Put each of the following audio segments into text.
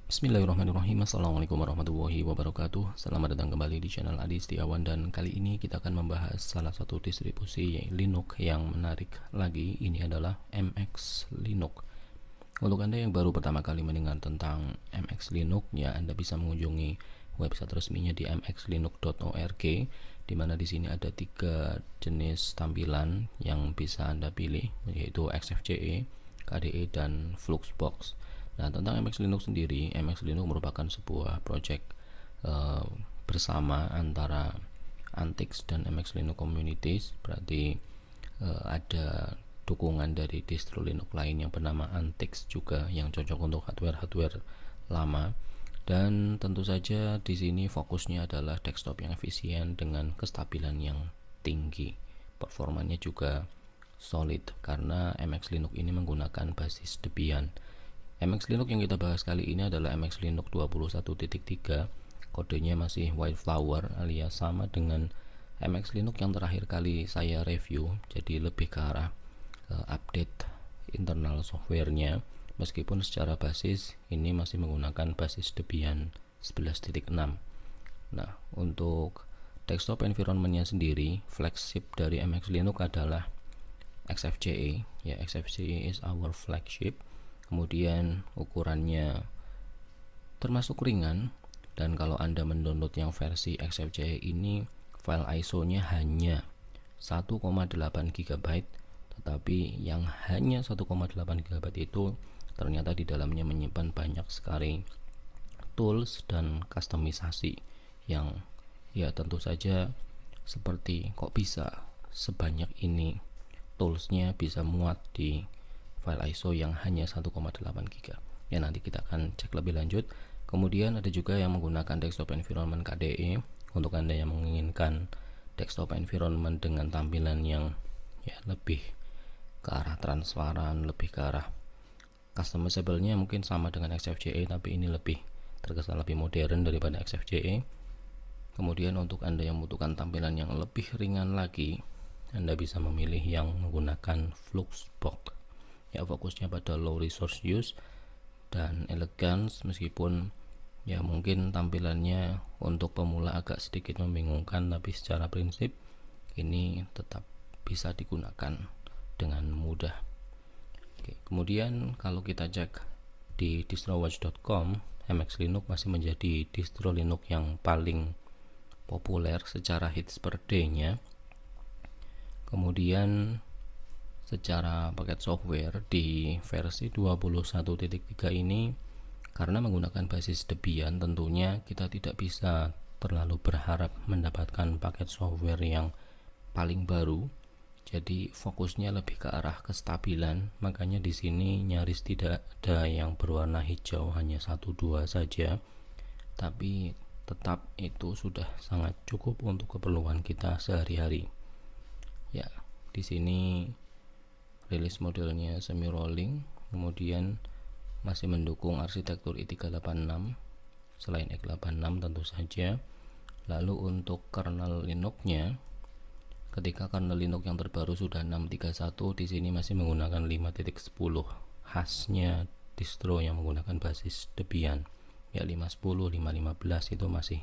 Bismillahirrahmanirrahim. Assalamualaikum warahmatullahi wabarakatuh. Selamat datang kembali di channel Adi Setiawan, dan kali ini kita akan membahas salah satu distribusi Linux yang menarik lagi. Ini adalah MX Linux. Untuk Anda yang baru pertama kali mendengar tentang MX Linux, ya Anda bisa mengunjungi website resminya di mxlinux.org, di mana di sini ada 3 jenis tampilan yang bisa Anda pilih, yaitu XFCE, KDE, dan Fluxbox. Nah, tentang MX Linux sendiri, MX Linux merupakan sebuah project bersama antara Antix dan MX Linux Communities. Berarti ada dukungan dari distro Linux lain yang bernama Antix juga, yang cocok untuk hardware lama. Dan tentu saja di sini fokusnya adalah desktop yang efisien dengan kestabilan yang tinggi. Performanya juga solid karena MX Linux ini menggunakan basis Debian. MX Linux yang kita bahas kali ini adalah MX Linux 21.3. Kodenya masih Wildflower, alias sama dengan MX Linux yang terakhir kali saya review. Jadi lebih ke arah update internal softwarenya, meskipun secara basis ini masih menggunakan basis Debian 11.6. Nah, untuk desktop environment-nya sendiri, flagship dari MX Linux adalah XFCE. Ya, XFCE is our flagship. Kemudian ukurannya termasuk ringan, dan kalau Anda mendownload yang versi XFCE ini, file ISO-nya hanya 1,8 GB, tetapi yang hanya 1,8 GB itu ternyata di dalamnya menyimpan banyak sekali tools dan customisasi yang ya tentu saja seperti kok bisa sebanyak ini toolsnya bisa muat di file ISO yang hanya 1,8 GB. Ya, nanti kita akan cek lebih lanjut. Kemudian ada juga yang menggunakan desktop environment KDE. Untuk Anda yang menginginkan desktop environment dengan tampilan yang ya lebih ke arah transparan, lebih ke arah customizable-nya mungkin sama dengan XFCE, tapi ini lebih terkesan lebih modern daripada XFCE. Kemudian untuk Anda yang membutuhkan tampilan yang lebih ringan lagi, Anda bisa memilih yang menggunakan Fluxbox. Ya, fokusnya pada low resource use dan elegance, meskipun ya mungkin tampilannya untuk pemula agak sedikit membingungkan, tapi secara prinsip ini tetap bisa digunakan dengan mudah. Oke, kemudian kalau kita cek di distrowatch.com, MX Linux masih menjadi distro Linux yang paling populer secara hits per day-nya. Kemudian secara paket software di versi 21.3 ini, karena menggunakan basis Debian, tentunya kita tidak bisa terlalu berharap mendapatkan paket software yang paling baru. Jadi fokusnya lebih ke arah kestabilan, makanya di sini nyaris tidak ada yang berwarna hijau, hanya 1-2 saja. Tapi tetap itu sudah sangat cukup untuk keperluan kita sehari-hari. Ya, di sini rilis modelnya semi rolling, kemudian masih mendukung arsitektur i386 selain x86 tentu saja. Lalu untuk kernel Linux-nya, ketika kernel Linux yang terbaru sudah 6.31, di sini masih menggunakan 5.10, khasnya distro yang menggunakan basis Debian. Ya, 5.10, 5.15 itu masih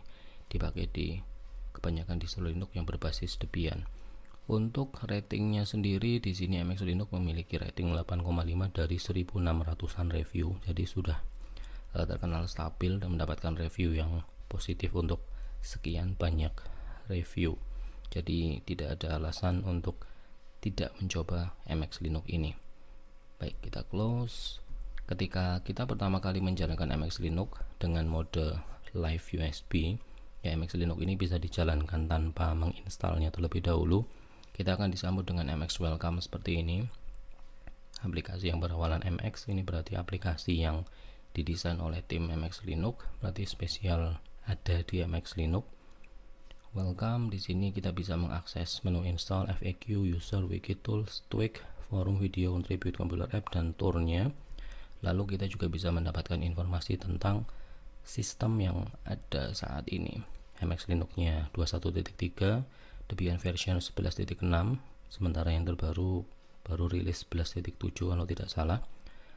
dipakai di kebanyakan distro Linux yang berbasis Debian. Untuk ratingnya sendiri, di sini MX Linux memiliki rating 8,5 dari 1.600-an review. Jadi sudah terkenal stabil dan mendapatkan review yang positif untuk sekian banyak review. Jadi tidak ada alasan untuk tidak mencoba MX Linux ini. Baik, kita close. Ketika kita pertama kali menjalankan MX Linux dengan mode live USB, ya MX Linux ini bisa dijalankan tanpa menginstalnya terlebih dahulu. Kita akan disambut dengan MX Welcome seperti ini. Aplikasi yang berawalan MX ini berarti aplikasi yang didesain oleh tim MX Linux, berarti spesial ada di MX Linux. Welcome, di sini kita bisa mengakses menu install, FAQ, user, wiki tools, tweak, forum, video, contribute, compiler app, dan tournya. Lalu kita juga bisa mendapatkan informasi tentang sistem yang ada saat ini. MX Linux-nya 21.3, Debian version 11.6, sementara yang terbaru baru rilis 11.7 kalau tidak salah.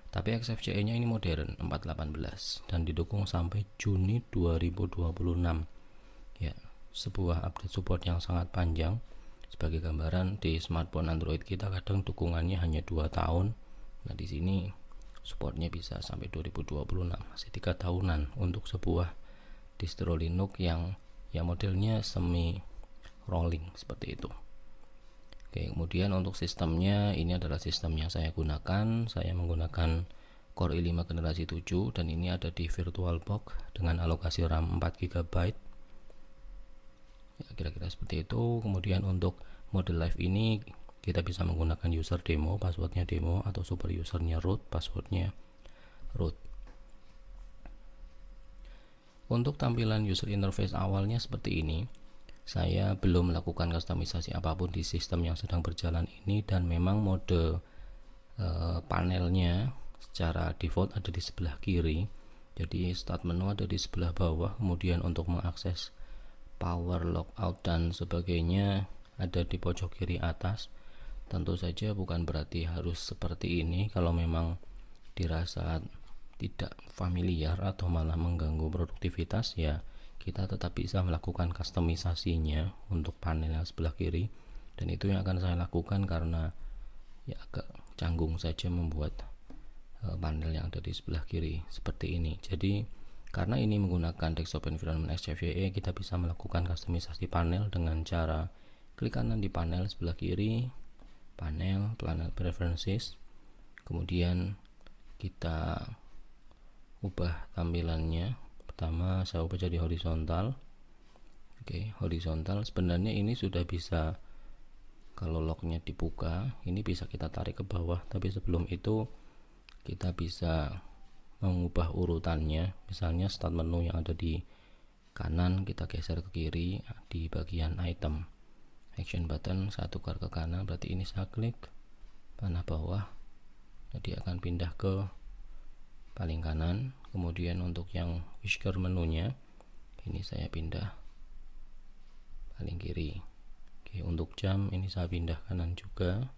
Tapi XFCE nya ini modern 4.18 dan didukung sampai Juni 2026 ya, sebuah update support yang sangat panjang. Sebagai gambaran, di smartphone Android kita kadang dukungannya hanya 2 tahun. Nah di sini supportnya bisa sampai 2026, masih 3 tahunan untuk sebuah distro Linux yang ya modelnya semi rolling seperti itu. Oke, kemudian untuk sistemnya, ini adalah sistem yang saya gunakan. Saya menggunakan Core i5 generasi 7 dan ini ada di VirtualBox dengan alokasi RAM 4 GB. Ya, kira-kira seperti itu. Kemudian untuk mode live ini kita bisa menggunakan user demo, passwordnya demo, atau super usernya root, passwordnya root. Untuk tampilan user interface awalnya seperti ini. Saya belum melakukan kustomisasi apapun di sistem yang sedang berjalan ini, dan memang mode panelnya secara default ada di sebelah kiri. Jadi start menu ada di sebelah bawah, kemudian untuk mengakses power, logout dan sebagainya ada di pojok kiri atas. Tentu saja bukan berarti harus seperti ini. Kalau memang dirasa tidak familiar atau malah mengganggu produktivitas, ya kita tetap bisa melakukan kustomisasinya untuk panel yang sebelah kiri, dan itu yang akan saya lakukan karena ya agak canggung saja membuat panel yang ada di sebelah kiri seperti ini. Jadi karena ini menggunakan desktop environment XFCE, kita bisa melakukan kustomisasi panel dengan cara klik kanan di panel sebelah kiri, panel preferences, kemudian kita ubah tampilannya. Pertama saya ubah jadi horizontal. Oke, horizontal. Sebenarnya ini sudah bisa, kalau locknya dibuka ini bisa kita tarik ke bawah, tapi sebelum itu kita bisa mengubah urutannya. Misalnya start menu yang ada di kanan kita geser ke kiri di bagian item, action button saya tukar ke kanan, berarti ini saya klik panah bawah, jadi akan pindah ke paling kanan. Kemudian untuk yang whisker menunya ini saya pindah paling kiri. Oke, untuk jam ini saya pindah kanan juga.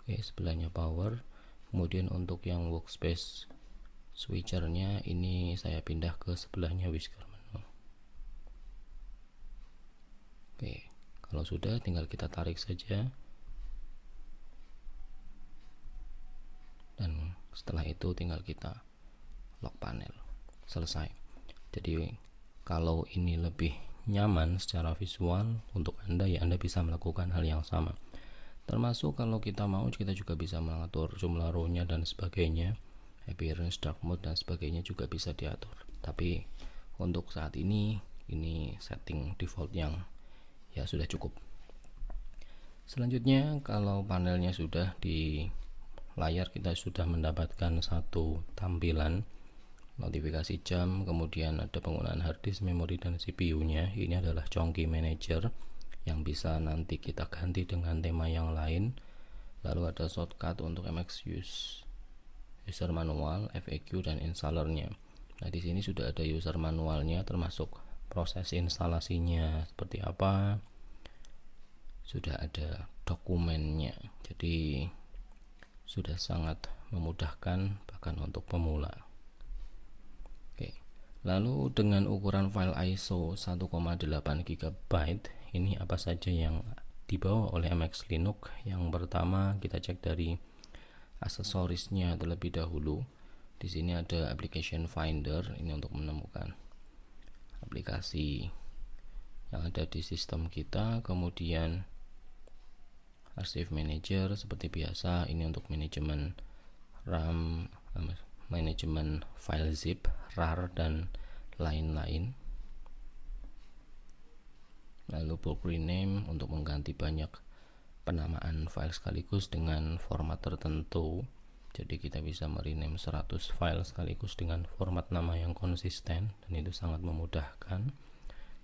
Oke, sebelahnya power. Kemudian untuk yang workspace switchernya ini saya pindah ke sebelahnya whisker menu. Oke, kalau sudah tinggal kita tarik saja, dan setelah itu tinggal kita lock panel. Selesai. Jadi kalau ini lebih nyaman secara visual untuk Anda, ya Anda bisa melakukan hal yang sama. Termasuk kalau kita mau, kita juga bisa mengatur jumlah row-nya dan sebagainya, appearance, dark mode dan sebagainya juga bisa diatur. Tapi untuk saat ini setting default yang ya sudah cukup. Selanjutnya, kalau panelnya sudah di layar, kita sudah mendapatkan satu tampilan notifikasi jam, kemudian ada penggunaan hard disk, memori dan CPU-nya. Ini adalah Chonky Manager yang bisa nanti kita ganti dengan tema yang lain. Lalu ada shortcut untuk MX user manual, FAQ dan installernya. Nah di sini sudah ada user manualnya, termasuk proses instalasinya seperti apa, sudah ada dokumennya. Jadi sudah sangat memudahkan bahkan untuk pemula. Oke. Lalu dengan ukuran file ISO 1,8 GB, ini apa saja yang dibawa oleh MX Linux? Yang pertama kita cek dari aksesorisnya terlebih dahulu. Di sini ada application finder, ini untuk menemukan aplikasi yang ada di sistem kita. Kemudian archive manager seperti biasa, ini untuk manajemen RAM, manajemen file zip, RAR dan lain-lain. Lalu bulk rename untuk mengganti banyak penamaan file sekaligus dengan format tertentu. Jadi kita bisa merename 100 file sekaligus dengan format nama yang konsisten, dan itu sangat memudahkan.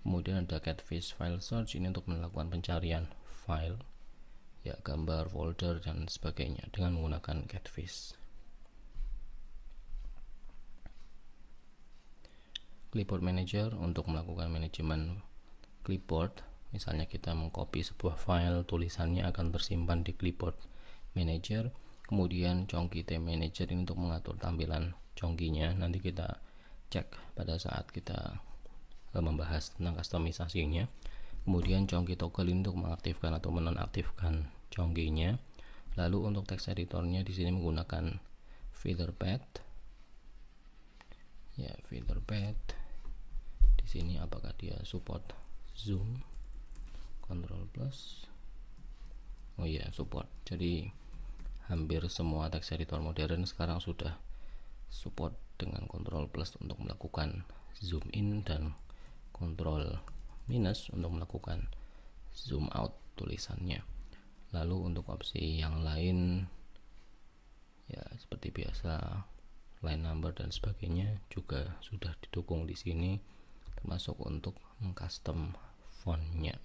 Kemudian ada catfish file search, ini untuk melakukan pencarian file, ya gambar, folder dan sebagainya dengan menggunakan catfish. Clipboard manager untuk melakukan manajemen clipboard. Misalnya kita mengcopy sebuah file, tulisannya akan tersimpan di clipboard manager. Kemudian Chonky Theme Manager ini untuk mengatur tampilan chonky-nya. Nanti kita cek pada saat kita membahas tentang customisasinya. Kemudian Chonky Toggle ini untuk mengaktifkan atau menonaktifkan chonky-nya. Lalu untuk text editornya di sini menggunakan Featherpad. Ya, Featherpad. Di sini apakah dia support zoom? Ctrl plus. Oh iya, support. Jadi hampir semua text editor modern sekarang sudah support dengan Ctrl plus untuk melakukan zoom in dan Ctrl minus untuk melakukan zoom out tulisannya. Lalu untuk opsi yang lain ya seperti biasa line number dan sebagainya juga sudah didukung di sini, termasuk untuk mengcustom fontnya.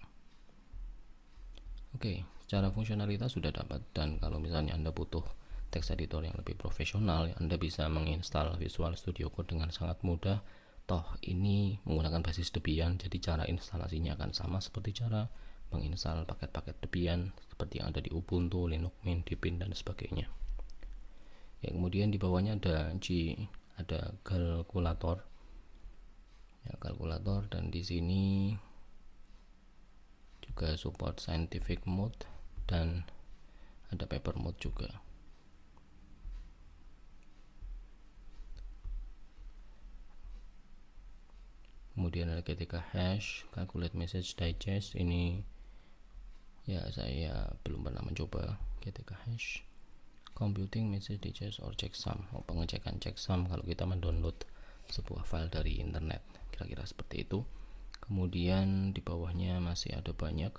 Oke, secara fungsionalitas sudah dapat, dan kalau misalnya Anda butuh text editor yang lebih profesional, Anda bisa menginstal Visual Studio Code dengan sangat mudah. Toh ini menggunakan basis Debian, jadi cara instalasinya akan sama seperti cara menginstal paket-paket Debian seperti yang ada di Ubuntu, Linux Mint, Deepin dan sebagainya. Ya, kemudian di bawahnya ada kalkulator. Ya, kalkulator, dan di sini juga support scientific mode dan ada paper mode juga. Kemudian ada ketika hash, calculate message digest. Ini ya saya belum pernah mencoba ketika hash. Computing message digest or checksum, pengecekan checksum kalau kita mendownload sebuah file dari internet, kira-kira seperti itu. Kemudian di bawahnya masih ada banyak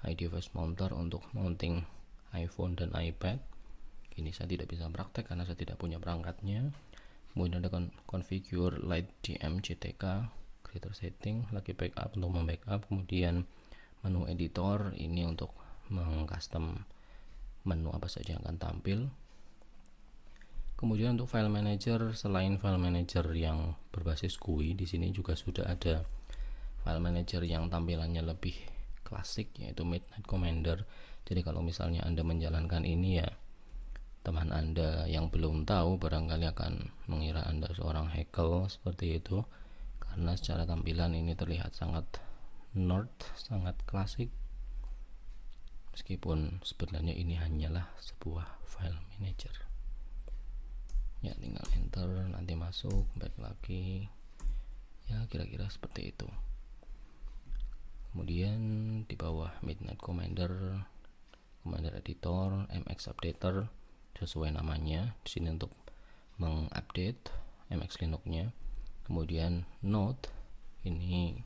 iDevice Mounter untuk mounting iPhone dan iPad. Ini saya tidak bisa praktek karena saya tidak punya perangkatnya. Kemudian ada configure light GM GTK, creator setting, lagi backup untuk membackup. Kemudian menu editor ini untuk mengcustom menu apa saja yang akan tampil. Kemudian untuk file manager, selain file manager yang berbasis GUI, di sini juga sudah ada file manager yang tampilannya lebih klasik, yaitu Midnight Commander. Jadi kalau misalnya Anda menjalankan ini, ya teman Anda yang belum tahu barangkali akan mengira Anda seorang hacker seperti itu, karena secara tampilan ini terlihat sangat nerd, sangat klasik, meskipun sebenarnya ini hanyalah sebuah file manager. Ya, tinggal enter, nanti masuk, back lagi, ya kira-kira seperti itu. Kemudian di bawah Midnight Commander, Commander Editor, MX Updater sesuai namanya. Di sini untuk mengupdate MX Linux-nya. Kemudian Note, ini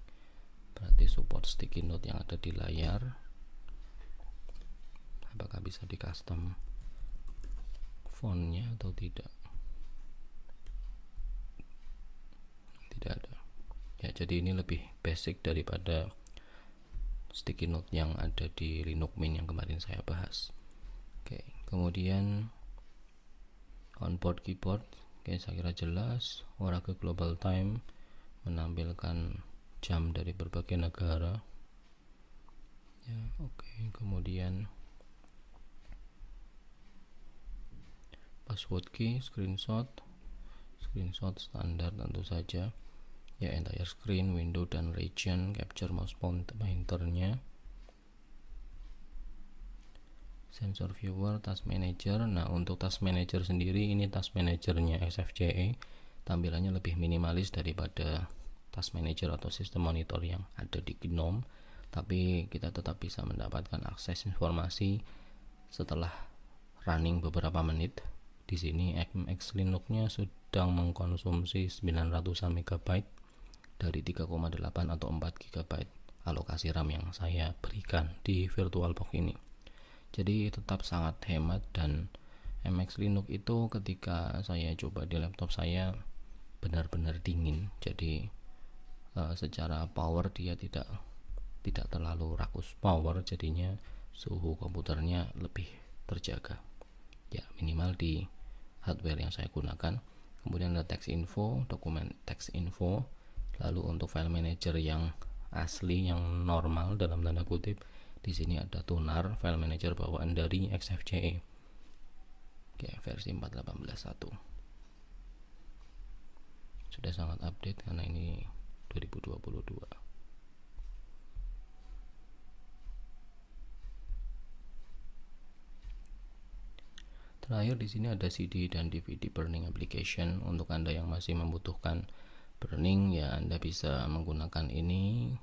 berarti support sticky note yang ada di layar. Apakah bisa di custom fontnya atau tidak? Tidak ada. Ya, jadi ini lebih basic daripada sticky note yang ada di Linux Mint yang kemarin saya bahas. Oke, kemudian onboard keyboard, oke, saya kira jelas. Oracle Global Time menampilkan jam dari berbagai negara. Ya, oke. Kemudian password key, screenshot standar tentu saja. Ya, entire screen, window dan region, capture mouse pointernya, sensor viewer, task manager. Nah, untuk task manager sendiri, ini task managernya XFCE tampilannya lebih minimalis daripada task manager atau sistem monitor yang ada di GNOME, tapi kita tetap bisa mendapatkan akses informasi setelah running beberapa menit. Di sini MX Linux-nya sedang mengkonsumsi 900 MB dari 3,8 atau 4 GB alokasi RAM yang saya berikan di VirtualBox ini. Jadi tetap sangat hemat, dan MX Linux itu ketika saya coba di laptop saya benar-benar dingin. Jadi secara power dia tidak terlalu rakus power, jadinya suhu komputernya lebih terjaga. Ya, minimal di hardware yang saya gunakan. Kemudian ada text info, dokumen text info. Lalu untuk file manager yang asli, yang normal dalam tanda kutip, di sini ada tunar file manager bawaan dari XFCE. Oke, versi 4.18.1 sudah sangat update karena ini 2022. Terakhir di sini ada CD dan DVD burning application. Untuk Anda yang masih membutuhkan burning, ya Anda bisa menggunakan ini.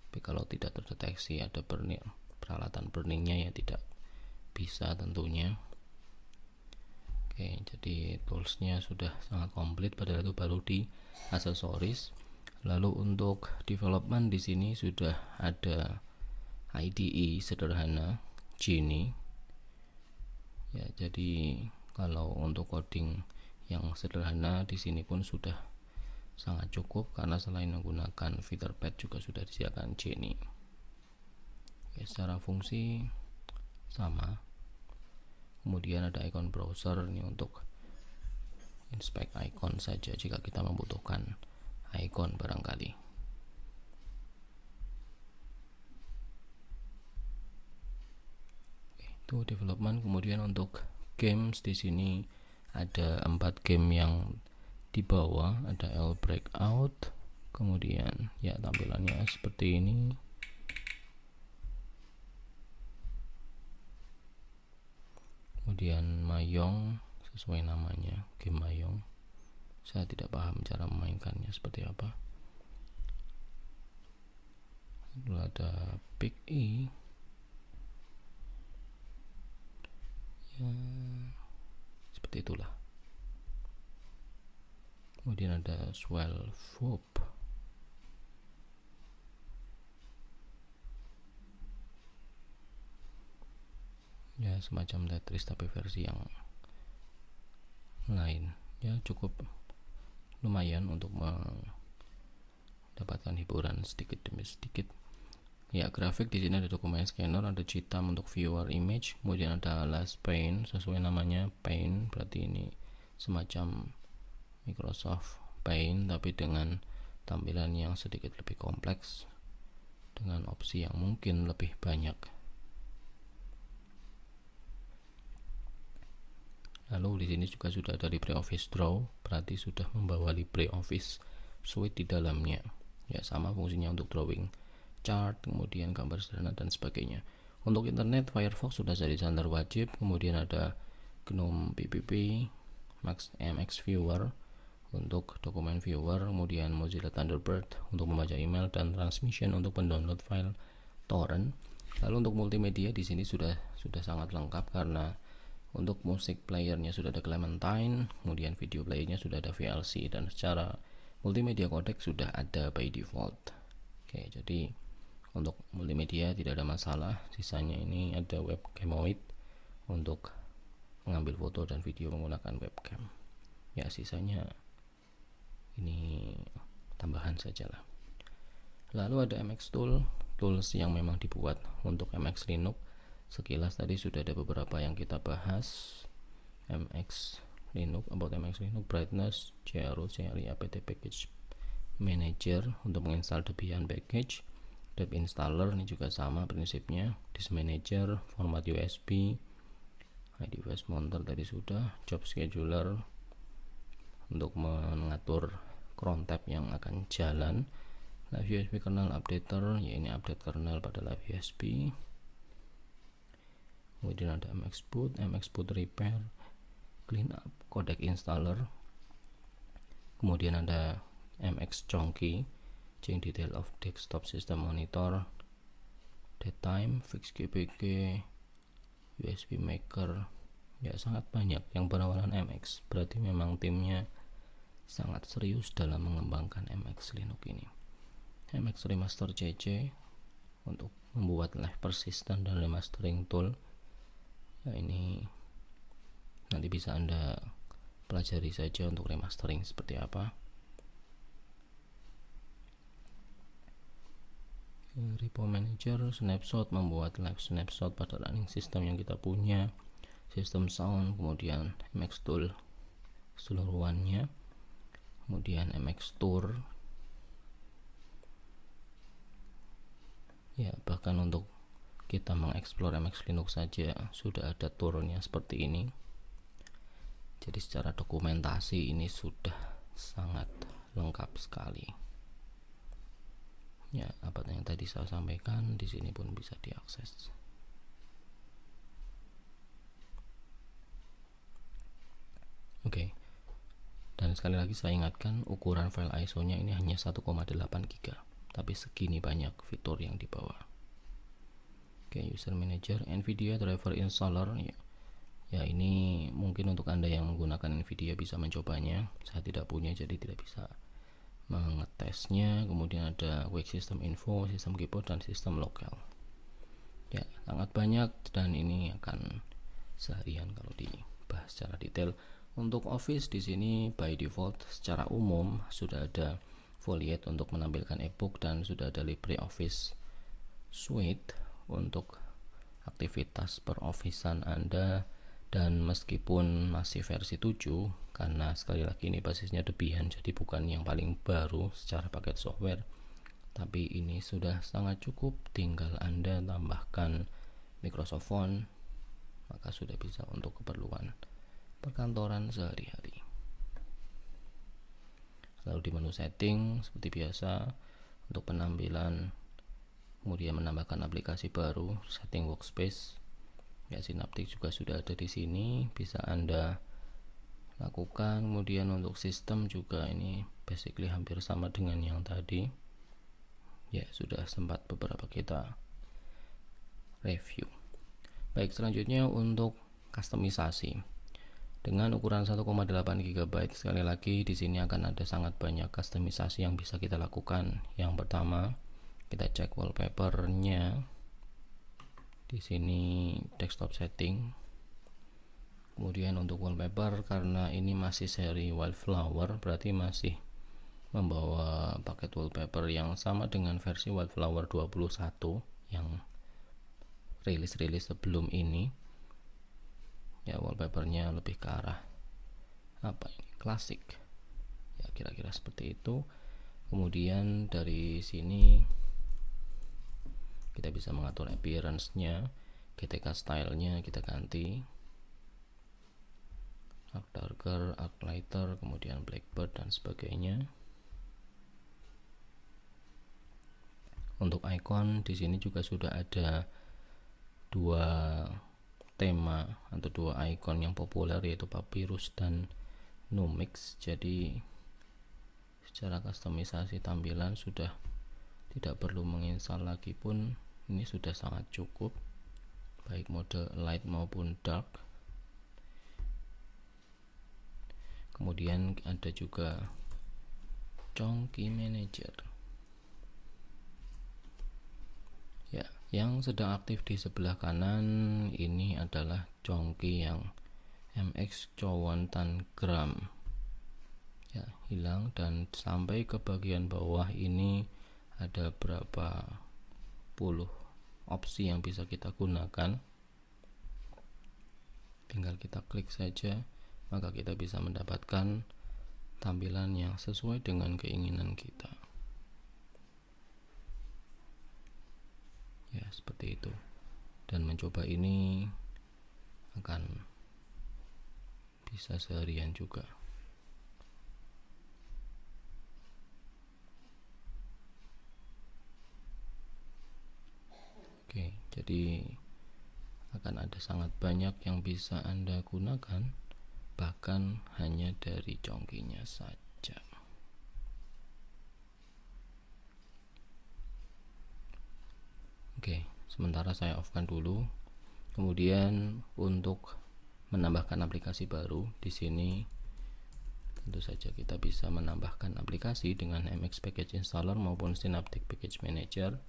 Tapi kalau tidak terdeteksi ada burning, peralatan burningnya ya tidak bisa tentunya. Oke, jadi toolsnya sudah sangat komplit, padahal itu baru di aksesoris. Lalu untuk development di sini sudah ada IDE sederhana Genie. Ya, jadi kalau untuk coding yang sederhana di sini pun sudah sangat cukup, karena selain menggunakan FeatherPad juga sudah disediakan Genie. Oke, secara fungsi sama. Kemudian ada icon browser, ini untuk inspect icon saja jika kita membutuhkan icon barangkali. Oke, itu development. Kemudian untuk games di sini ada 4 game yang di bawah. Ada L Breakout, kemudian ya tampilannya seperti ini. Kemudian Mayong, sesuai namanya, game Mayong. Saya tidak paham cara memainkannya seperti apa. Lalu ada Big E, ya seperti itulah. Kemudian ada Swell Foop, ya semacam Tetris tapi versi yang lain. Ya cukup lumayan untuk mendapatkan hiburan sedikit demi sedikit. Ya, grafik di sini ada dokumen scanner, ada Gtam untuk viewer image, kemudian ada Last Paint, sesuai namanya Paint, berarti ini semacam Microsoft Paint tapi dengan tampilan yang sedikit lebih kompleks dengan opsi yang mungkin lebih banyak. Lalu di sini juga sudah ada LibreOffice Draw, berarti sudah membawa LibreOffice Suite di dalamnya. Ya, sama fungsinya untuk drawing chart, kemudian gambar sederhana dan sebagainya. Untuk internet, Firefox sudah jadi standar wajib. Kemudian ada GNOME PPP, MX Viewer untuk dokumen viewer, kemudian Mozilla Thunderbird untuk membaca email, dan Transmission untuk mendownload file torrent. Lalu untuk multimedia di sini sudah sangat lengkap, karena untuk musik playernya sudah ada Clementine, kemudian video playernya sudah ada VLC, dan secara multimedia codec sudah ada by default. Oke, jadi untuk multimedia tidak ada masalah. Sisanya ini ada webcamoid untuk mengambil foto dan video menggunakan webcam. Ya, sisanya ini tambahan sajalah. Lalu ada MX Tool, tools yang memang dibuat untuk MX Linux. Sekilas tadi sudah ada beberapa yang kita bahas. MX Linux, about MX Linux, brightness, CRO, CLI, apt package manager untuk menginstal Debian package, dep installer ini juga sama prinsipnya, disk manager, format USB, ID device monitor tadi sudah, job scheduler untuk mengatur cron tab yang akan jalan, live USB kernel updater, ya ini update kernel pada live USB. Kemudian ada MX boot repair, clean up, codec installer. Kemudian ada MX Chonky, change detail of desktop system monitor, datetime, fix GPG, USB maker. Ya, sangat banyak yang berawalan MX, berarti memang timnya sangat serius dalam mengembangkan MX Linux ini. MX Remaster CC untuk membuat live persistent dan remastering tool. Ya, ini nanti bisa Anda pelajari saja untuk remastering seperti apa. Repo manager, snapshot, membuat live snapshot pada running system yang kita punya, sistem sound, kemudian MX tool keseluruhannya, kemudian MX tour. Ya, bahkan untuk kita mengeksplor MX Linux saja sudah ada tournya seperti ini. Jadi secara dokumentasi ini sudah sangat lengkap sekali. Ya, apa yang tadi saya sampaikan di sini pun bisa diakses. Oke. Dan sekali lagi saya ingatkan, ukuran file ISO-nya ini hanya 1,8 GB, tapi segini banyak fitur yang dibawa. Oke, user manager, NVIDIA driver installer. Ya, ini mungkin untuk Anda yang menggunakan NVIDIA bisa mencobanya. Saya tidak punya, jadi tidak bisa mengetesnya. Kemudian ada quick system info, sistem keyboard, dan sistem lokal. Ya, sangat banyak, dan ini akan seharian kalau dibahas secara detail. Untuk Office di sini by default secara umum sudah ada foliate untuk menampilkan e-book dan sudah ada LibreOffice Suite untuk aktivitas per-officean Anda. Dan meskipun masih versi 7, karena sekali lagi ini basisnya Debian, jadi bukan yang paling baru secara paket software, tapi ini sudah sangat cukup. Tinggal Anda tambahkan Microsoft Font, maka sudah bisa untuk keperluan perkantoran sehari-hari. Lalu di menu setting seperti biasa untuk penampilan, kemudian menambahkan aplikasi baru, setting workspace. Ya, Synaptic juga sudah ada di sini, bisa Anda lakukan. Kemudian untuk sistem juga ini basically hampir sama dengan yang tadi. Ya, sudah sempat beberapa kita review. Baik, selanjutnya untuk customisasi. Dengan ukuran 1,8 GB, sekali lagi di sini akan ada sangat banyak customisasi yang bisa kita lakukan. Yang pertama, kita cek wallpapernya. Di sini desktop setting. Kemudian untuk wallpaper, karena ini masih seri Wildflower, berarti masih membawa paket wallpaper yang sama dengan versi Wildflower 21 yang rilis sebelum ini. Ya, wallpapernya lebih ke arah apa ini, klasik ya, kira-kira seperti itu. Kemudian dari sini kita bisa mengatur appearance-nya, GTK style-nya kita ganti, arc darker, arc lighter, kemudian blackbird dan sebagainya. Untuk icon di sini juga sudah ada dua tema atau dua icon yang populer, yaitu Papyrus dan Numix. Jadi secara customisasi tampilan sudah tidak perlu menginstal lagi pun ini sudah sangat cukup, baik mode light maupun dark. Kemudian ada juga Chonky Manager. Ya, yang sedang aktif di sebelah kanan ini adalah Chonky yang MX Chowan Tangram. Ya, hilang, dan sampai ke bagian bawah ini ada berapa puluh opsi yang bisa kita gunakan. Tinggal kita klik saja, maka kita bisa mendapatkan tampilan yang sesuai dengan keinginan kita. Ya, seperti itu. Dan mencoba ini akan bisa seharian juga. Oke, jadi akan ada sangat banyak yang bisa Anda gunakan, bahkan hanya dari Chonky-nya saja. Oke, sementara saya off-kan dulu. Kemudian untuk menambahkan aplikasi baru, di sini tentu saja kita bisa menambahkan aplikasi dengan MX Package Installer maupun Synaptic Package Manager.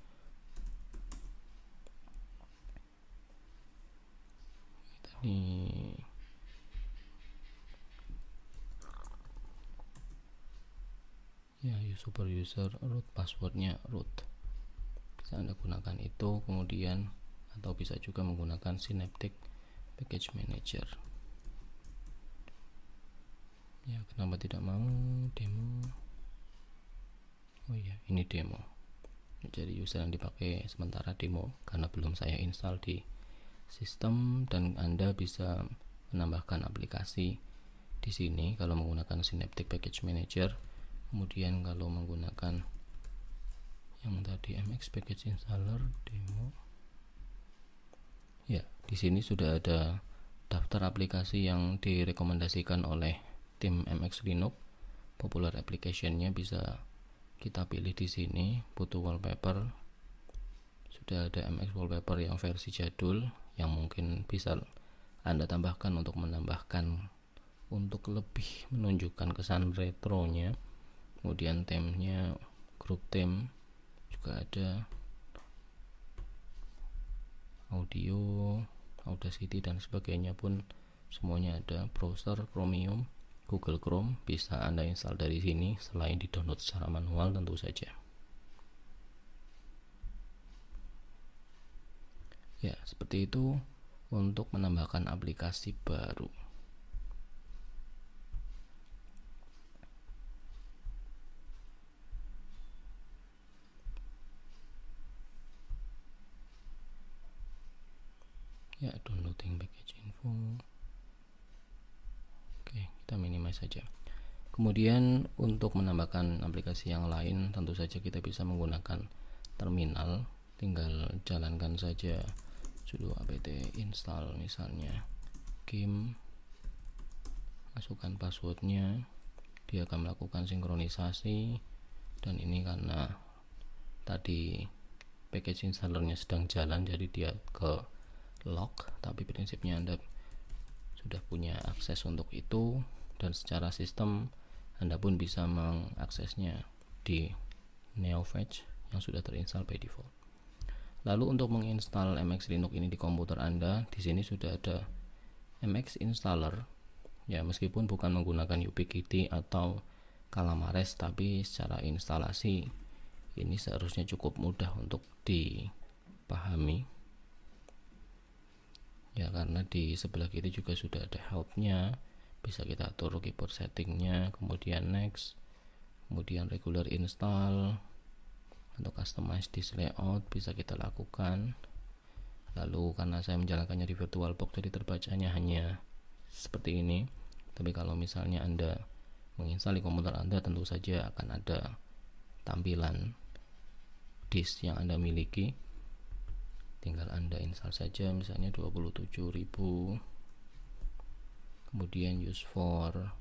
Ini ya, super user root, passwordnya root, bisa Anda gunakan itu. Kemudian atau bisa juga menggunakan Synaptic Package Manager. Ya, kenapa tidak mau demo? Oh iya, ini demo. Jadi user yang dipakai sementara demo karena belum saya install di sistem, dan Anda bisa menambahkan aplikasi di sini kalau menggunakan Synaptic Package Manager. Kemudian kalau menggunakan yang tadi MX Package Installer demo, ya di sini sudah ada daftar aplikasi yang direkomendasikan oleh tim MX Linux. Popular application-nya bisa kita pilih di sini. Butuh wallpaper, sudah ada MX wallpaper yang versi jadul yang mungkin bisa Anda tambahkan untuk untuk lebih menunjukkan kesan retronya. Kemudian theme-nya group theme juga ada, audio, Audacity dan sebagainya pun semuanya ada. Browser Chromium, Google Chrome bisa Anda install dari sini selain di download secara manual tentu saja. Ya, seperti itu untuk menambahkan aplikasi baru. Ya, downloading package info. Oke, kita minimize saja. Kemudian untuk menambahkan aplikasi yang lain tentu saja kita bisa menggunakan terminal. Tinggal jalankan saja sudo apt install misalnya game, masukkan passwordnya, dia akan melakukan sinkronisasi. Dan ini karena tadi package installernya sedang jalan jadi dia ke lock, tapi prinsipnya Anda sudah punya akses untuk itu, dan secara sistem Anda pun bisa mengaksesnya di NeoFetch yang sudah terinstall by default. Lalu untuk menginstal MX Linux ini di komputer Anda, di sini sudah ada MX installer. Ya, meskipun bukan menggunakan Ubiquiti atau Calamares, tapi secara instalasi ini seharusnya cukup mudah untuk dipahami. Ya, karena di sebelah kiri juga sudah ada helpnya, bisa kita atur keyboard settingnya, kemudian next, kemudian regular install. Untuk customize this layout bisa kita lakukan. Lalu karena saya menjalankannya di VirtualBox jadi terbacanya hanya seperti ini, tapi kalau misalnya Anda menginstal di komputer Anda tentu saja akan ada tampilan disk yang Anda miliki. Tinggal Anda install saja, misalnya 27.000, kemudian use for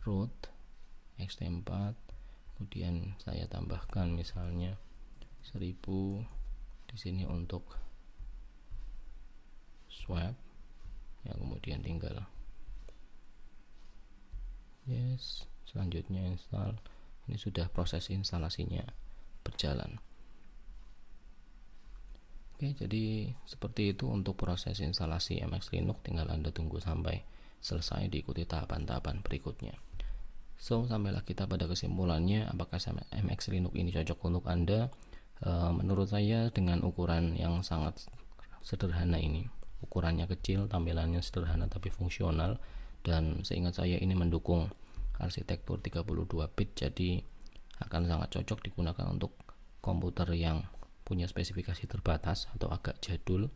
root ext4, kemudian saya tambahkan misalnya 1000 di sini untuk swap ya, kemudian tinggal yes, selanjutnya install. Ini sudah proses instalasinya berjalan. Oke, jadi seperti itu untuk proses instalasi MX Linux. Tinggal Anda tunggu sampai selesai, diikuti tahapan-tahapan berikutnya. So, sampailah kita pada kesimpulannya, apakah MX Linux ini cocok untuk Anda? Menurut saya dengan ukuran yang sangat sederhana ini, ukurannya kecil, tampilannya sederhana tapi fungsional, dan seingat saya ini mendukung arsitektur 32 bit, jadi akan sangat cocok digunakan untuk komputer yang punya spesifikasi terbatas atau agak jadul,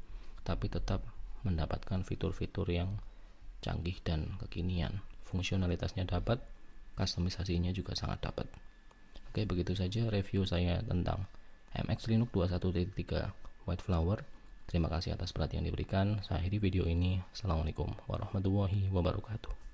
tapi tetap mendapatkan fitur-fitur yang canggih dan kekinian. Fungsionalitasnya dapat, customisasinya juga sangat dapat. Oke, begitu saja review saya tentang MX Linux 21.3 White Flower. Terima kasih atas perhatian diberikan. Saya akhiri video ini. Assalamualaikum warahmatullahi wabarakatuh.